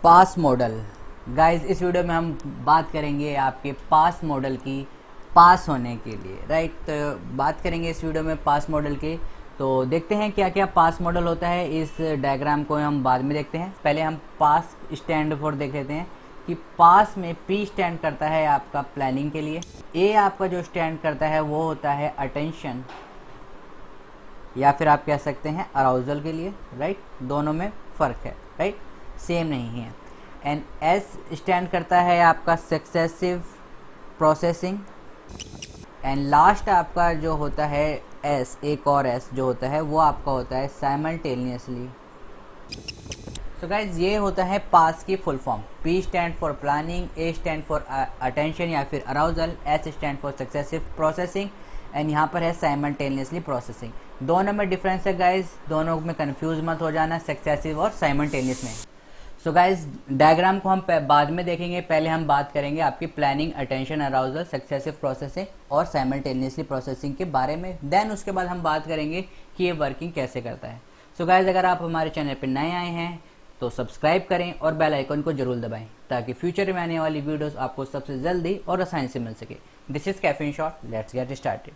पास model. Guys इस video में हम बात करेंगे आपके पास मॉडल की पास होने के लिए, राइट। तो बात करेंगे इस वीडियो में पास मॉडल की। तो देखते हैं क्या क्या पास मॉडल होता है। इस डायग्राम को हम बाद में देखते हैं, पहले हम पास स्टैंड फॉर देख लेते हैं कि पास में पी स्टैंड करता है आपका प्लानिंग के लिए, ए आपका जो स्टैंड करता है वो होता है अटेंशन या फिर आप कह सकते हैं अराउजल के लिए, राइट। दोनों में फ़र्क है, राइट, सेम नहीं है। एंड एस स्टैंड करता है आपका सक्सेसिव प्रोसेसिंग। एंड लास्ट आपका जो होता है एस, एक और एस जो होता है वो आपका होता है साइमल्टेनियसली। सो गाइज ये होता है पास की full form. P stand for planning, A stand for attention या फिर arousal, S stand for successive processing and यहाँ पर है साइमल्टेनियसली प्रोसेसिंग। दोनों में डिफरेंस है गाइज, दोनों में कंफ्यूज मत हो जाना सक्सेसिव और साइमल्टेनियस में। सो गाइज डायग्राम को हम बाद में देखेंगे, पहले हम बात करेंगे आपकी planning, attention, arousal, successive processing और साइमल्टेनियसली प्रोसेसिंग के बारे में। देन उसके बाद हम बात करेंगे कि ये वर्किंग कैसे करता है। सो गाइज अगर आप हमारे चैनल पर नए आए हैं तो सब्सक्राइब करें और बेल आइकन को जरूर दबाएं ताकि फ्यूचर में आने वाली वीडियोस आपको सबसे जल्दी और आसानी से मिल सके। This is caffeine shot, let's get started.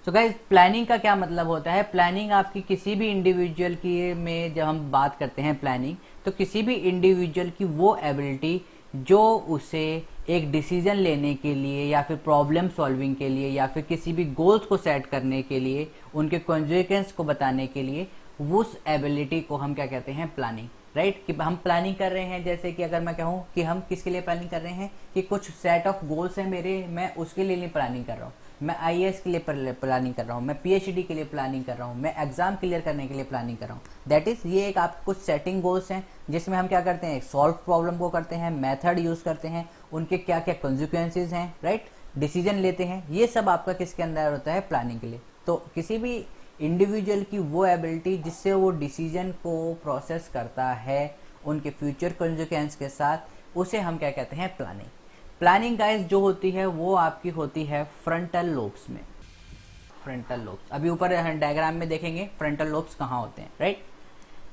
So guys planning का क्या मतलब होता है। प्लानिंग आपकी किसी भी इंडिविजुअल की में जब हम बात करते हैं प्लानिंग, तो किसी भी इंडिविजुअल की वो एबिलिटी जो उसे एक डिसीजन लेने के लिए या फिर प्रॉब्लम सॉल्विंग के लिए या फिर किसी भी गोल्स को सेट करने के लिए, उनके कॉन्सिक्वेंस को बताने के लिए, उस एबिलिटी को हम क्या कहते हैं, प्लानिंग, राइट। कि हम प्लानिंग कर रहे हैं, जैसे कि अगर मैं कहूँ कि हम किसके लिए प्लानिंग कर रहे हैं कि कुछ सेट ऑफ गोल्स हैं मेरे, मैं उसके लिए नहीं प्लानिंग कर रहा हूँ, मैं आईएएस के लिए प्लानिंग कर रहा हूँ, मैं पीएचडी के लिए प्लानिंग कर रहा हूँ, मैं एग्जाम क्लियर करने के लिए प्लानिंग कर रहा हूँ। दैट इज ये एक आप कुछ सेटिंग गोल्स हैं जिसमें हम क्या करते हैं, सॉल्व प्रॉब्लम को करते हैं, मेथड यूज करते हैं, उनके क्या क्या कॉन्सिक्वेंसेज हैं, राइट, डिसीजन लेते हैं। ये सब आपका किसके अंदर होता है, प्लानिंग के लिए। तो किसी भी इंडिविजुअल की वो एबिलिटी जिससे वो डिसीजन को प्रोसेस करता है उनके फ्यूचर कॉन्सिक्वेंस के साथ, उसे हम क्या कहते हैं, प्लानिंग। प्लानिंग गाइस जो होती है वो आपकी होती है फ्रंटल लोब्स में। फ्रंटल लोब्स अभी ऊपर डायग्राम में देखेंगे फ्रंटल लोब्स कहाँ होते हैं, राइट।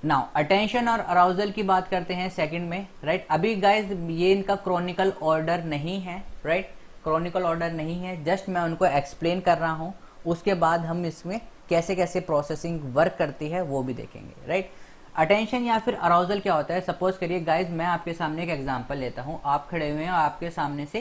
नाउ अटेंशन और अराउजल की बात करते हैं सेकंड में, राइट। अभी गाइस ये इनका क्रॉनिकल ऑर्डर नहीं है, राइट, क्रॉनिकल ऑर्डर नहीं है, जस्ट मैं उनको एक्सप्लेन कर रहा हूँ। उसके बाद हम इसमें कैसे कैसे प्रोसेसिंग वर्क करती है वो भी देखेंगे, राइट। अटेंशन या फिर अराउजल क्या होता है। सपोज करिए गाइज मैं आपके सामने एक एग्जांपल लेता हूँ, आप खड़े हुए हैं और आपके सामने से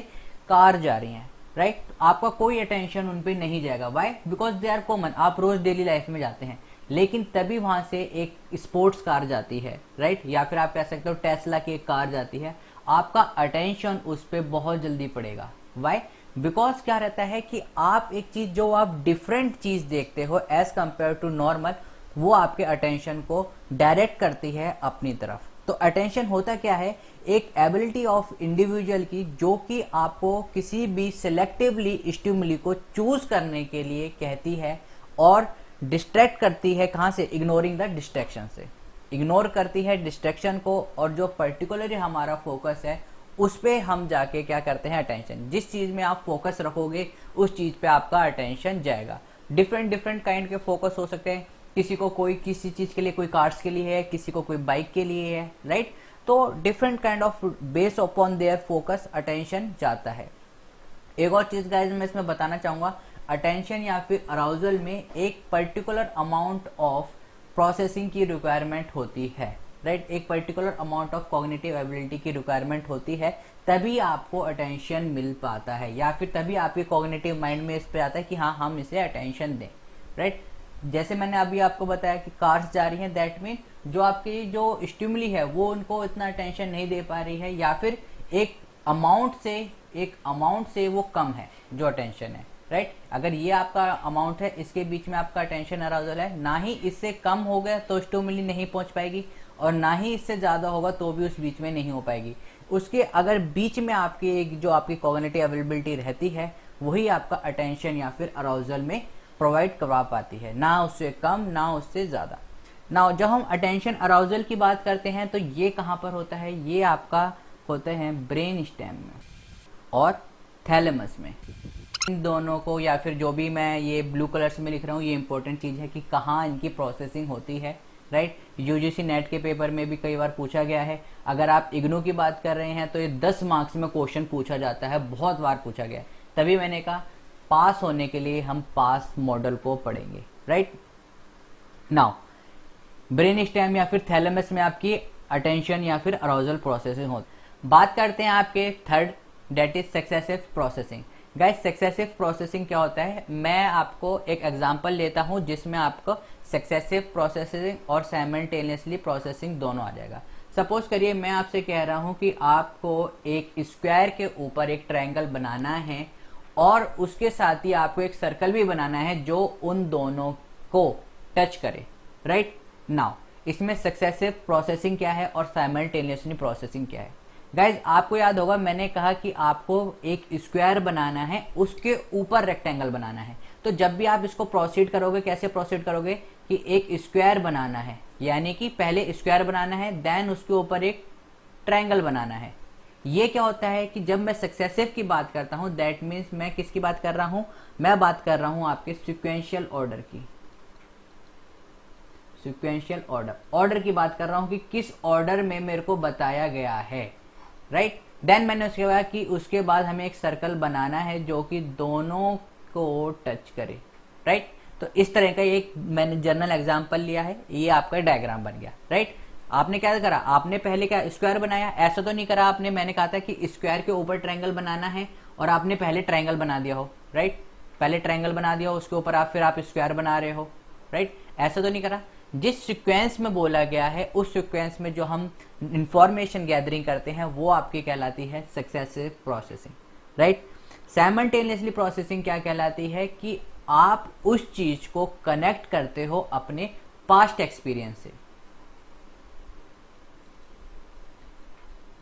कार जा रही है, राइट। आपका कोई अटेंशन उन पर नहीं जाएगा, why, because they are common, आप रोज डेली लाइफ में जाते हैं। लेकिन तभी वहां से एक स्पोर्ट्स कार जाती है, राइट, या फिर आप कह सकते हो टेस्ला की एक कार जाती है, आपका अटेंशन उस पर बहुत जल्दी पड़ेगा। वाई, बिकॉज क्या रहता है कि आप एक चीज जो आप डिफरेंट चीज देखते हो एज कंपेयर टू नॉर्मल, वो आपके अटेंशन को डायरेक्ट करती है अपनी तरफ। तो अटेंशन होता क्या है, एक एबिलिटी ऑफ इंडिविजुअल की जो कि आपको किसी भी सिलेक्टिवली स्टिमुली को चूज करने के लिए कहती है और डिस्ट्रैक्ट करती है, कहां से, इग्नोरिंग द डिस्ट्रैक्शन से, इग्नोर करती है डिस्ट्रैक्शन को, और जो पर्टिकुलरली हमारा फोकस है उस पे हम जाके क्या करते हैं, अटेंशन। जिस चीज में आप फोकस रखोगे उस चीज पे आपका अटेंशन जाएगा। डिफरेंट डिफरेंट काइंड के फोकस हो सकते हैं, किसी को कोई किसी चीज के लिए, कोई कार्स के लिए है, किसी को कोई बाइक के लिए है, राइट। तो different kind of based upon their focus attention जाता है। एक और चीज गाइस मैं इसमें बताना चाहूंगा, अटेंशन या फिर अराउजल में एक पर्टिकुलर अमाउंट ऑफ प्रोसेसिंग की रिक्वायरमेंट होती है, राइट। एक particular amount of cognitive ability की रिक्वायरमेंट होती है, तभी आपको अटेंशन मिल पाता है या फिर तभी आपके कॉग्निटिव माइंड में इस पे आता है कि हाँ हम इसे अटेंशन दें, राइट। जैसे मैंने अभी आपको बताया कि कार्स जा रही हैं, दैट मीन जो आपकी जो स्टिमुली है वो उनको इतना अटेंशन नहीं दे पा रही है, या फिर एक अमाउंट से वो कम है जो अटेंशन है, राइट। अगर ये आपका अमाउंट है, इसके बीच में आपका अटेंशन अराउजल है, ना ही इससे कम हो गया तो स्टिमुली नहीं पहुंच पाएगी और ना ही इससे ज्यादा होगा तो भी उस बीच में नहीं हो पाएगी। उसके अगर बीच में आपकी एक जो आपकी कॉग्निटिव अवेलेबिलिटी रहती है वही आपका अटेंशन या फिर अराउजल में प्रोवाइड करवा पाती है, ना उससे कम ना उससे ज्यादा। ना जब हम अटेंशन अराउजल की बात करते हैं तो ये कहाँ पर होता है, ये आपका होता है ब्रेन स्टेम में और थैलेमस में। इन दोनों को, या फिर जो भी मैं ये ब्लू कलर से मैं लिख रहा हूँ, ये इंपॉर्टेंट चीज़ है कि कहाँ इनकी प्रोसेसिंग होती है, राइट। यूजीसी नेट के पेपर में भी कई बार पूछा गया है। अगर आप इग्नू की बात कर रहे हैं तो ये 10 मार्क्स में क्वेश्चन पूछा जाता है, बहुत बार पूछा गया है। तभी मैंने कहा पास होने के लिए हम पास मॉडल को पढ़ेंगे, राइट। नाउ ब्रेन स्टेम या फिर थैलेमस में आपकी अटेंशन या फिर अराउजल प्रोसेसिंग होती। बात करते हैं आपके third, that is successive processing. Guys successive processing क्या होता है, मैं आपको एक एग्जांपल लेता हूं जिसमें आपको सक्सेसिव प्रोसेसिंग और साइमल्टेनियसली प्रोसेसिंग दोनों आ जाएगा। सपोज करिए मैं आपसे कह रहा हूं कि आपको एक स्क्वायर के ऊपर एक ट्रायंगल बनाना है और उसके साथ ही आपको एक सर्कल भी बनाना है जो उन दोनों को टच करे, राइट। नाउ इसमें सक्सेसिव प्रोसेसिंग क्या है और साइमल्टेनियसली प्रोसेसिंग क्या है। गाइज आपको याद होगा मैंने कहा कि आपको एक स्क्वायर बनाना है, उसके ऊपर रेक्टेंगल बनाना है। तो जब भी आप इसको प्रोसीड करोगे, कैसे प्रोसीड करोगे कि एक स्क्वायर बनाना है, यानी कि पहले स्क्वायर बनाना है, देन उसके ऊपर एक ट्रायंगल बनाना है। ये क्या होता है कि जब मैं सक्सेसिव की बात करता हूं, दैट मीन्स मैं किसकी बात कर रहा हूं, मैं बात कर रहा हूं आपके सिक्वेंशियल ऑर्डर की। सिक्वेंशियल ऑर्डर की बात कर रहा हूं कि किस ऑर्डर में मेरे को बताया गया है, राइट। देन मैंने उसके बाद कि उसके बाद हमें एक सर्कल बनाना है जो कि दोनों को टच करे, राइट। तो इस तरह का एक मैंने जनरल एग्जांपल लिया है, ये आपका डायग्राम बन गया, राइट। आपने क्या करा, आपने पहले क्या स्क्वायर बनाया, ऐसा तो नहीं करा आपने, मैंने कहा था कि स्क्वायर के ऊपर ट्रायंगल बनाना है और आपने पहले ट्रायंगल बना दिया हो, राइट। पहले ट्रायंगल बना दिया हो, उसके ऊपर आप फिर आप स्क्वायर बना रहे हो, राइट। ऐसा तो नहीं करा। जिस सीक्वेंस में बोला गया है उस सीक्वेंस में जो हम इंफॉर्मेशन गैदरिंग करते हैं वो आपकी कहलाती है successive processing, right. Simultaneously processing क्या कहलाती है कि आप उस चीज को कनेक्ट करते हो अपने पास्ट एक्सपीरियंस से।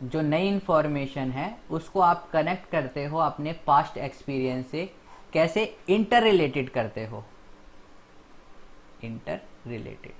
जो नई इंफॉर्मेशन है उसको आप कनेक्ट करते हो अपने पास्ट एक्सपीरियंस से। कैसे, इंटर रिलेटेड करते हो, इंटर रिलेटेड।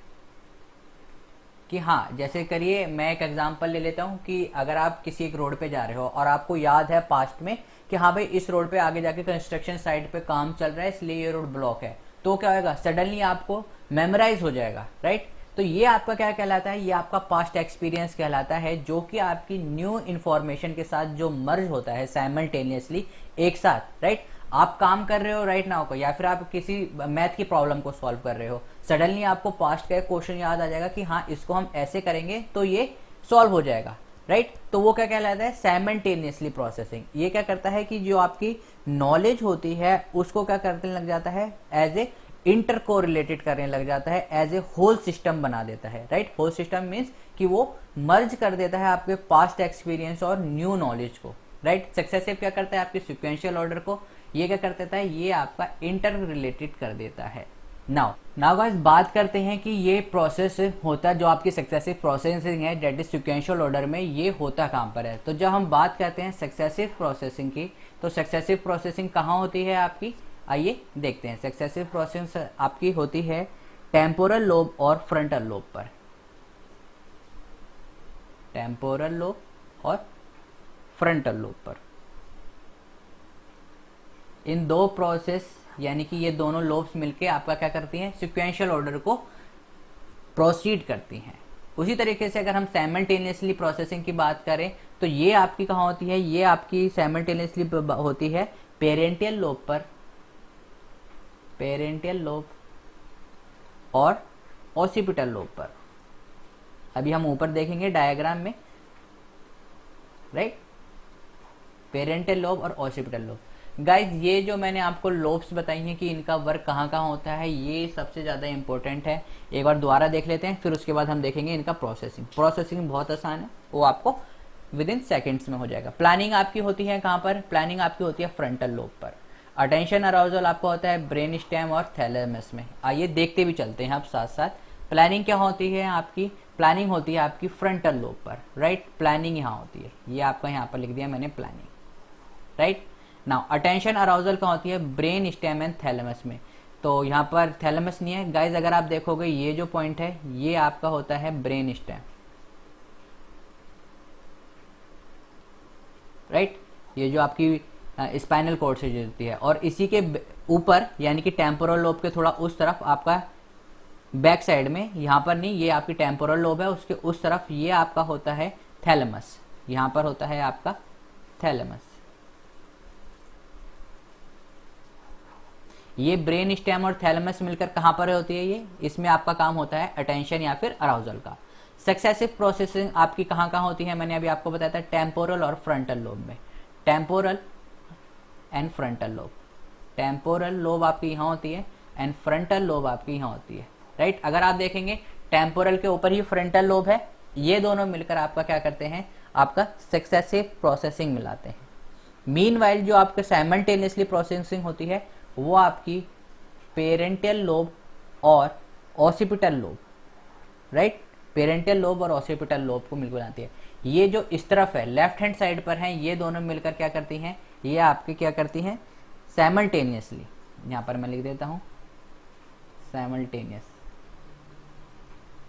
कि हाँ, जैसे करिए मैं एक एग्जांपल ले लेता हूं कि अगर आप किसी एक रोड पे जा रहे हो और आपको याद है पास्ट में कि हाँ भाई इस रोड पे आगे जाके कंस्ट्रक्शन साइट पे काम चल रहा है इसलिए ये रोड ब्लॉक है, तो क्या होगा, सडनली आपको मेमोराइज हो जाएगा, राइट। तो ये आपका क्या कहलाता है, ये आपका पास्ट एक्सपीरियंस कहलाता है, जो कि आपकी न्यू इन्फॉर्मेशन के साथ जो मर्ज होता है साइमल्टेनियसली एक साथ, राइट। आप काम कर रहे हो राइट नाउ को, या फिर आप किसी मैथ की प्रॉब्लम को सॉल्व कर रहे हो, सडनली आपको पास्ट का एक क्वेश्चन याद आ जाएगा कि हाँ इसको हम ऐसे करेंगे तो ये सॉल्व हो जाएगा, राइट। तो वो क्या कहलाता है, साइमल्टेनियसली प्रोसेसिंग। ये क्या करता है कि जो आपकी नॉलेज होती है उसको क्या करने लग जाता है, एज ए इंटर कोरिलेटेड करने लग जाता है, एज ए होल सिस्टम बना देता है, राइट। होल सिस्टम मीन्स कि वो मर्ज कर देता है आपके पास्ट एक्सपीरियंस और न्यू नॉलेज को, राइट। सक्सेसिव क्या करता है, आपके सिक्वेंशियल ऑर्डर को ये क्या कर देता है, ये आपका इंटर रिलेटेड कर देता है। नाउ गाइस बात करते हैं कि ये प्रोसेस होता है जो आपकी सक्सेसिव प्रोसेसिंग है, डेट इज सिक्वेंशियल ऑर्डर में, ये होता कहाँ पर है। तो जब हम बात करते हैं सक्सेसिव प्रोसेसिंग की, तो सक्सेसिव प्रोसेसिंग कहाँ होती है आपकी, आइए देखते हैं। सक्सेसिव प्रोसेसिंग आपकी होती है टेम्पोरल लोब और फ्रंटल लोब पर, टेम्पोरल लोब और फ्रंटल लोब पर। इन दो प्रोसेस यानी कि ये दोनों लोब्स मिलके आपका क्या करती हैं, सिक्वेंशियल ऑर्डर को प्रोसीड करती हैं। उसी तरीके से अगर हम साइमल्टेनियसली प्रोसेसिंग की बात करें तो ये आपकी कहाँ होती है, ये आपकी साइमल्टेनियसली होती है पेरेंटियल लोब पर, पेरेंटियल लोब और ऑसिपिटल लोब पर। अभी हम ऊपर देखेंगे डायग्राम में, राइट, पेरेंटियल लोब और ऑसिपिटल लोब। गाइज ये जो मैंने आपको लोब्स बताई हैं कि इनका वर्क कहाँ कहाँ होता है, ये सबसे ज़्यादा इंपॉर्टेंट है। एक बार दोबारा देख लेते हैं, फिर उसके बाद हम देखेंगे इनका प्रोसेसिंग। प्रोसेसिंग बहुत आसान है, वो आपको विद इन सेकेंड्स में हो जाएगा। प्लानिंग आपकी होती है कहाँ पर, प्लानिंग आपकी होती है फ्रंटल लोब पर। अटेंशन अराउजल आपका होता है ब्रेन स्टेम और थैलेमस में। आइए देखते भी चलते हैं आप साथ साथ। प्लानिंग क्या होती है आपकी, प्लानिंग होती है आपकी फ्रंटल लोब पर, राइट। प्लानिंग यहाँ होती है, ये आपका यहाँ पर लिख दिया मैंने planning, right. Now attention arousal कहाँ होती है, ब्रेन स्टेम एंड थैलेमस में। तो यहाँ पर थैलेमस नहीं है गाइज, अगर आप देखोगे ये जो पॉइंट है ये आपका होता है ब्रेन स्टेम, राइट। ये जो आपकी स्पाइनल कॉर्ड से जुड़ती है, और इसी के ऊपर यानी कि टेम्पोरल लोब के थोड़ा उस तरफ आपका बैक साइड में, यहाँ पर नहीं, ये आपकी टेम्पोरल लोब है, उसके उस तरफ ये आपका होता है थैलेमस, यहाँ पर होता है आपका थैलेमस। ये ब्रेन स्टेम और थैलेमस मिलकर कहाँ पर होती है, ये इसमें आपका काम होता है अटेंशन या फिर अराउजल का। सक्सेसिव प्रोसेसिंग आपकी कहाँ कहाँ होती है, मैंने अभी आपको बताया था टेम्पोरल और फ्रंटल लोब में। Temporal and frontal lobe, temporal lobe आपकी यहाँ होती है एंड फ्रंटल लोब आपकी यहाँ होती है, राइट। अगर आप देखेंगे टेम्पोरल के ऊपर ही फ्रंटल लोब है, ये दोनों मिलकर आपका क्या करते हैं, आपका सक्सेसिव प्रोसेसिंग मिलाते हैं। मीनवाइल जो आपके साइमल्टेनियसली प्रोसेसिंग होती है वो आपकी पेरेंटल लोब और occipital lobe, right, parental lobe और ऑसिपिटल लोब को मिलकर आती है। ये जो इस तरफ है लेफ्ट हैंड साइड पर है, ये दोनों मिलकर क्या करती हैं, ये आपके क्या करती हैं साइमल्टेनियसली, यहाँ पर मैं लिख देता हूँ साइमल्टेनियस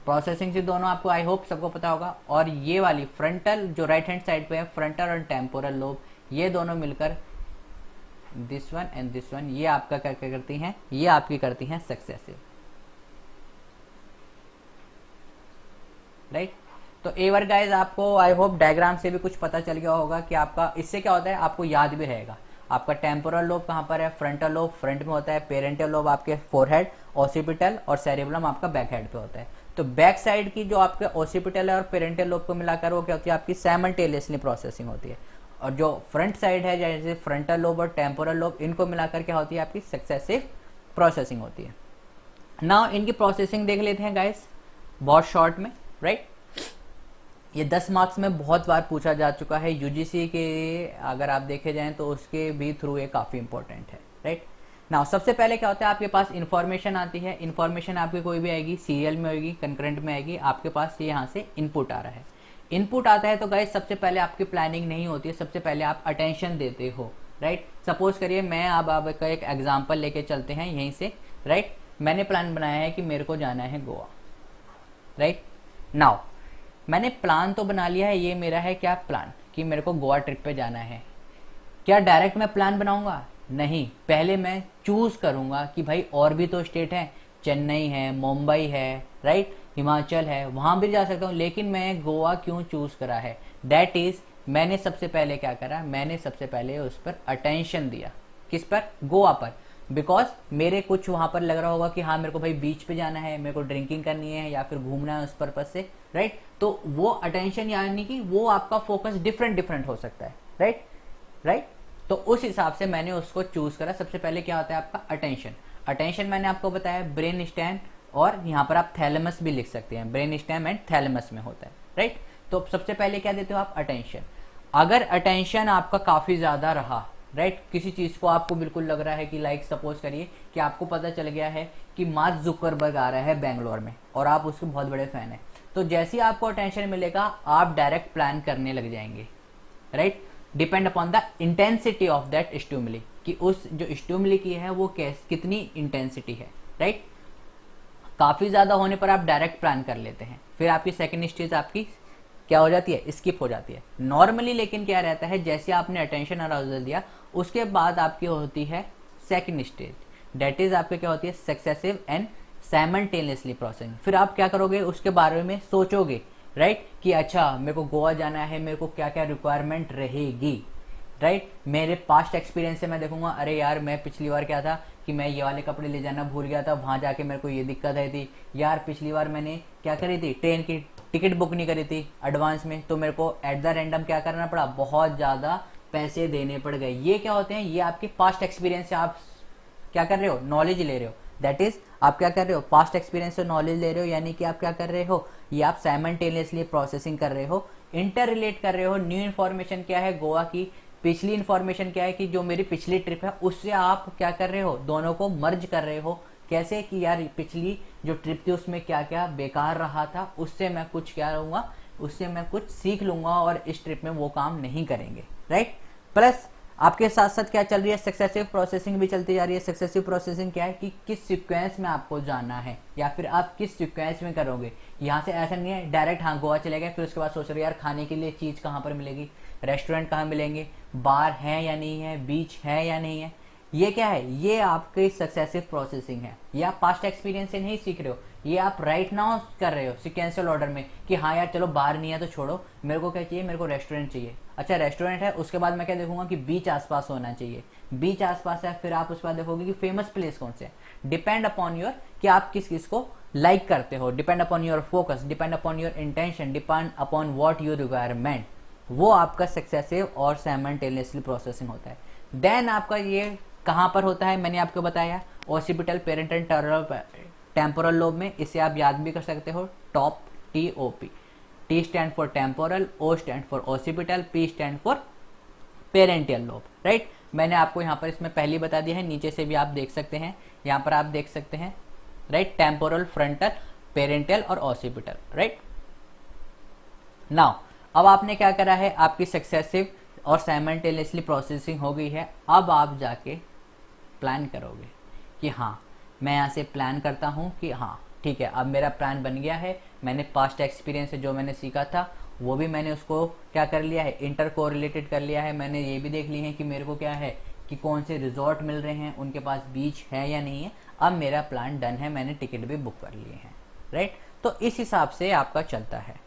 प्रोसेसिंग से दोनों आपको आई होप सबको पता होगा। और ये वाली फ्रंटल जो राइट हैंड साइड पे है, फ्रंटल और टेम्पोरल लोब, ये दोनों मिलकर this one and this one, ये आपका क्या क्या करती हैं, ये आपकी करती हैं सक्सेसिव, राइट। तो एवर गाइज आपको आई होप डायग्राम से भी कुछ पता चल गया होगा कि आपका इससे क्या होता है, आपको याद भी रहेगा। आपका टेम्पोरल लोब कहाँ पर है, फ्रंटल लोब फ्रंट में होता है, पेरेंटल लोब आपके फोरहेड, ऑसिपिटल और सेरेब्रम आपका बैक हेड पे होता है। तो बैक साइड की जो आपके ऑसिपिटल है और पेरेंटल लोब को मिलाकर वो क्या होती है, आपकी साइमल्टेनियसली प्रोसेसिंग होती है। और जो फ्रंट साइड है जैसे फ्रंटल लोब और टेम्पोरल लोब, इनको मिलाकर क्या होती है, आपकी सक्सेसिव प्रोसेसिंग होती है। नाउ इनकी प्रोसेसिंग देख लेते हैं गाइस बहुत शॉर्ट में, राइट। ये 10 मार्क्स में बहुत बार पूछा जा चुका है, यूजीसी के अगर आप देखे जाएं तो उसके भी थ्रू ये काफ़ी इंपॉर्टेंट है, राइट। नाउ सबसे पहले क्या होता है, आपके पास इन्फॉर्मेशन आती है। इन्फॉर्मेशन आपकी कोई भी आएगी, सीरियल में होगी, कंकरेंट में आएगी, आपके पास ये यहाँ से इनपुट आ रहा है। इनपुट आता है तो गाइस सबसे पहले आपकी प्लानिंग नहीं होती है, सबसे पहले आप अटेंशन देते हो, राइट। सपोज करिए मैं अब आपका एक एग्जाम्पल लेके चलते हैं यहीं से, राइट। मैंने प्लान बनाया है कि मेरे को जाना है गोवा, राइट। नाउ मैंने प्लान तो बना लिया है, ये मेरा है क्या प्लान कि मेरे को गोवा ट्रिप पे जाना है। क्या डायरेक्ट मैं प्लान बनाऊंगा, नहीं, पहले मैं चूज करूंगा कि भाई और भी तो स्टेट है, चेन्नई है, मुंबई है, राइट, हिमाचल है, वहां भी जा सकता हूँ, लेकिन मैं गोवा क्यों चूज करा है, दैट इज मैंने सबसे पहले क्या करा, मैंने सबसे पहले उस पर अटेंशन दिया। किस पर, गोवा पर, बिकॉज मेरे कुछ वहां पर लग रहा होगा कि हाँ मेरे को भाई बीच पे जाना है, मेरे को ड्रिंकिंग करनी है या फिर घूमना है उस पर्पज से, राइट। तो वो अटेंशन यानी कि वो आपका फोकस डिफरेंट डिफरेंट हो सकता है, राइट, राइट। तो उस हिसाब से मैंने उसको चूज करा। सबसे पहले क्या होता है आपका अटेंशन। अटेंशन मैंने आपको बताया ब्रेन स्टेम, और यहाँ पर आप थैलेमस भी लिख सकते हैं, ब्रेन स्टेम एंड थैलेमस में होता है, राइट। तो सबसे पहले क्या देते हो आप, अटेंशन। अगर अटेंशन आपका काफी ज्यादा रहा, राइट, किसी चीज को आपको बिल्कुल लग रहा है कि लाइक सपोज करिए कि आपको पता चल गया है कि मार्क जुकरबर्ग आ रहा है बेंगलोर में और आप उसके बहुत बड़े फैन हैं, तो जैसे ही आपको अटेंशन मिलेगा आप डायरेक्ट प्लान करने लग जाएंगे, right. Depend upon the intensity of that stimuli, कि उस जो स्टिमुली की है वो कितनी इंटेंसिटी है, राइट। काफी ज्यादा होने पर आप डायरेक्ट प्लान कर लेते हैं, फिर आपकी सेकंड स्टेज आपकी क्या हो जाती है, स्किप हो जाती है नॉर्मली। लेकिन क्या रहता है, जैसे आपने अटेंशन अराउजल दिया उसके बाद आपकी होती है सेकंड स्टेज, दैट इज आपके क्या होती है, सक्सेसिव एंड साइमल्टेनियसली प्रोसेसिंग। फिर आप क्या करोगे, उसके बारे में सोचोगे, राइट, कि अच्छा मेरे को गोवा जाना है, मेरे को क्या क्या रिक्वायरमेंट रहेगी, राइट। मेरे पास्ट एक्सपीरियंस से मैं देखूंगा, अरे यार मैं पिछली बार क्या था कि मैं ये वाले कपड़े ले जाना भूल गया था, वहां जाके मेरे को ये दिक्कत आई थी, यार पिछली बार मैंने क्या करी थी, ट्रेन की टिकट बुक नहीं करी थी एडवांस में, तो मेरे को एट द रैंडम क्या करना पड़ा, बहुत ज्यादा पैसे देने पड़ गए। ये क्या होते हैं, ये आपके पास्ट एक्सपीरियंस से आप क्या कर रहे हो, नॉलेज ले रहे हो, दैट इज आप क्या कर रहे हो, पास्ट एक्सपीरियंस से नॉलेज ले रहे हो, यानी कि आप क्या कर रहे हो, ये आप साइमल्टेनियसली प्रोसेसिंग कर रहे हो, इंटर रिलेट कर रहे हो। न्यू इन्फॉर्मेशन क्या है गोवा की, पिछली इन्फॉर्मेशन क्या है कि जो मेरी पिछली ट्रिप है उससे आप क्या कर रहे हो, दोनों को मर्ज कर रहे हो। कैसे कि यार पिछली जो ट्रिप थी उसमें क्या क्या बेकार रहा था, उससे मैं कुछ क्या रहूंगा, उससे मैं कुछ सीख लूंगा और इस ट्रिप में वो काम नहीं करेंगे, राइट। प्लस आपके साथ साथ क्या चल रही है, सक्सेसिव प्रोसेसिंग भी चलती जा रही है। सक्सेसिव प्रोसेसिंग क्या है कि किस सीक्वेंस में आपको जाना है या फिर आप किस सीक्वेंस में करोगे। यहाँ से ऐसा नहीं है डायरेक्ट हाँ गोवा चले गए, फिर उसके बाद सोच रहे यार खाने के लिए चीज़ कहाँ पर मिलेगी, रेस्टोरेंट कहाँ मिलेंगे, बार है या नहीं है, बीच है या नहीं है। ये क्या है, ये आपकी सक्सेसिव प्रोसेसिंग है। ये आप पास्ट एक्सपीरियंस से नहीं सीख रहे हो, ये आप राइट नाउ कर रहे हो सिक्वेंशियल ऑर्डर में कि हाँ यार चलो बार नहीं है तो छोड़ो, मेरे को क्या चाहिए, मेरे को रेस्टोरेंट चाहिए। अच्छा रेस्टोरेंट है, उसके बाद मैं क्या देखूंगा कि बीच आसपास होना चाहिए, बीच आसपास है, फिर आप उसके बाद देखोगे कि फेमस प्लेस कौन से है। डिपेंड अपॉन योर कि आप किस किस को लाइक करते हो, depend upon your focus, depend upon your intention, depend upon what your requirement, वो आपका सक्सेसिव और साइमल्टेनियसली प्रोसेसिंग होता है। देन आपका ये कहाँ पर होता है, मैंने आपको बताया ओसिपिटल पेरेंटल टेम्पोरल लोब में। इसे आप याद भी कर सकते हो top, TOP। T stand for temporal, O stand for occipital, P stand for parental lobe, right. मैंने आपको यहाँ पर इसमें पहले बता दिया है, नीचे से भी आप देख सकते हैं, यहाँ पर आप देख सकते हैं, राइट। टेम्पोरल, फ्रंटल, पेरेंटियल और ओसिपिटल, राइट। नाउ अब आपने क्या करा है, आपकी सक्सेसिव और साइमल्टेनियसली प्रोसेसिंग हो गई है। अब आप जाके प्लान करोगे कि हाँ मैं यहाँ से प्लान करता हूँ कि हाँ ठीक है अब मेरा प्लान बन गया है, मैंने पास्ट एक्सपीरियंस से जो मैंने सीखा था वो भी मैंने उसको क्या कर लिया है, इंटर कोरिलेटेड कर लिया है। मैंने ये भी देख ली है कि मेरे को क्या है कि कौन से रिजॉर्ट मिल रहे हैं, उनके पास बीच है या नहीं है। अब मेरा प्लान डन है, मैंने टिकट भी बुक कर लिए हैं, राइट। तो इस हिसाब से आपका चलता है।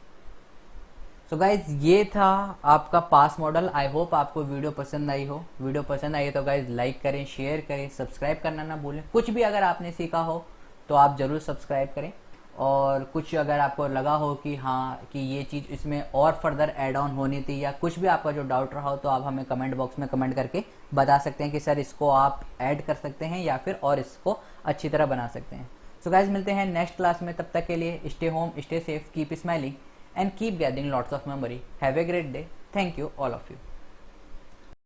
सो गाइज ये था आपका पास मॉडल। आई होप आपको वीडियो पसंद आई हो। वीडियो पसंद आई है तो गाइज लाइक करें, शेयर करें, सब्सक्राइब करना ना भूलें। कुछ भी अगर आपने सीखा हो तो आप ज़रूर सब्सक्राइब करें, और कुछ अगर आपको लगा हो कि हाँ कि ये चीज़ इसमें और फर्दर ऐड ऑन होनी थी या कुछ भी आपका जो डाउट रहा हो तो आप हमें कमेंट बॉक्स में कमेंट करके बता सकते हैं कि सर इसको आप ऐड कर सकते हैं या फिर और इसको अच्छी तरह बना सकते हैं। सो गाइज मिलते हैं नेक्स्ट क्लास में, तब तक के लिए stay home, stay safe, keep smiling and keep gathering lots of memory. Have a great day. Thank you all of you.